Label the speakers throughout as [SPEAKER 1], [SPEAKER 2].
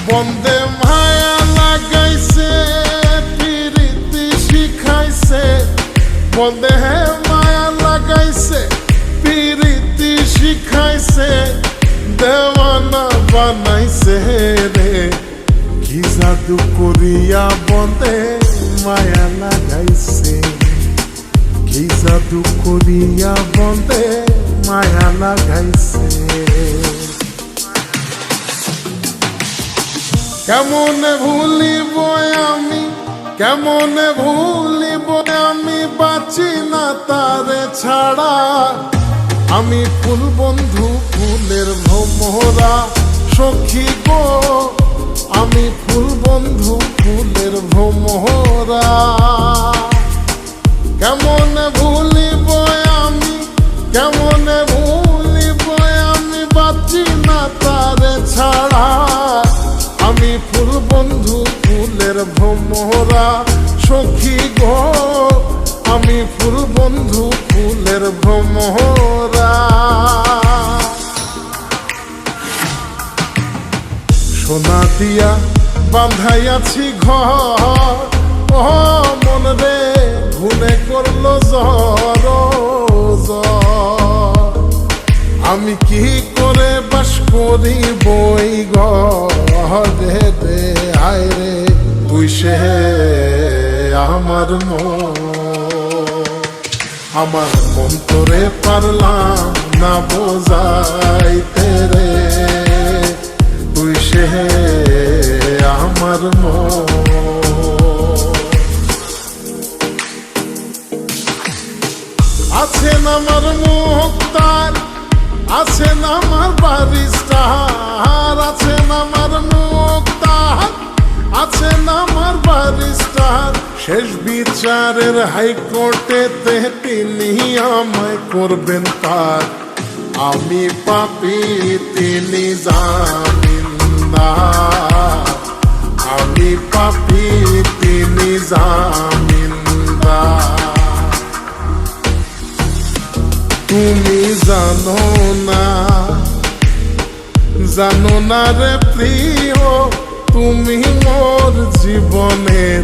[SPEAKER 1] বন্দে মায়া লাগাইছে প্রীতি শিখাইছে, বন্দে মায়া লাগাইছে প্রীতি শিখাইছে, দেওয়ানা বানাইছে রে। কি জাদু করিয়া বন্দে মায়া লাগাইছে, কি জাদু করিয়া বন্দে মায়া লাগাইছে। কেমনে ভুলিব আমি, কেমনে ভুলিব আমি, বাঁচি না তারে ছাড়া। আমি ফুল বন্ধু ফুলের ভ্রমরা সখী গো, আমি ফুল বন্ধু ফুলের ভ্রমরা। কেমনে ভুলিব আমি, কেমনে ভুলিব আমি, বাঁচি না তারে ছাড়া। আমি ফুল বন্ধু ফুলের ভ্রমরা সখী গো, আমি ফুল বন্ধু ফুলের ভ্রমরা। সোনা দিয়া বাঁধাইয়াছি ঘর, ও মন রে ঘুনে করলো জ্বর জ্বর। আমি কি করে বাস করি বই ঘরে রে, আয় রে তুই সে আমার মন তোরে পারলাম না বোঝাইতে রে, তুই সে আমার আছেন আমার মুক্তার, আছেন আমার বারিস্টার, আছেন আমার মুক্তার, আছেন আমার বারিস্টার। শেষ বিচারের হাইকোর্টেতে তিনি আমায় করবেন পার। আমি পাপী তিনি জামিনদার, আমি পাপী তিনি জামিনদার। তুমি জানো না, জানো না রে প্রিয়, তুমি মোর জীবনের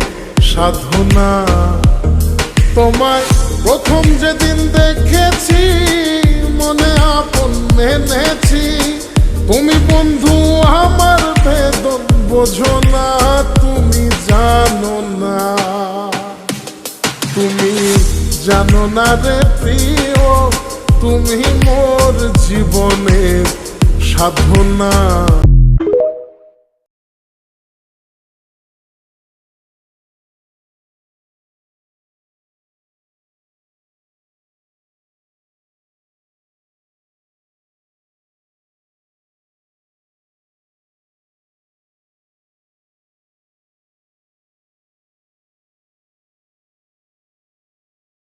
[SPEAKER 1] সাধনা। তোমায় প্রথম যেদিন দেখেছি মনে আপন মেনেছি, তুমি বন্ধু আমার বেদন বোঝো না, তুমি জানো না, তুমি জানো না রে প্রিয়, তুমি মোর জীবনের সাধনা।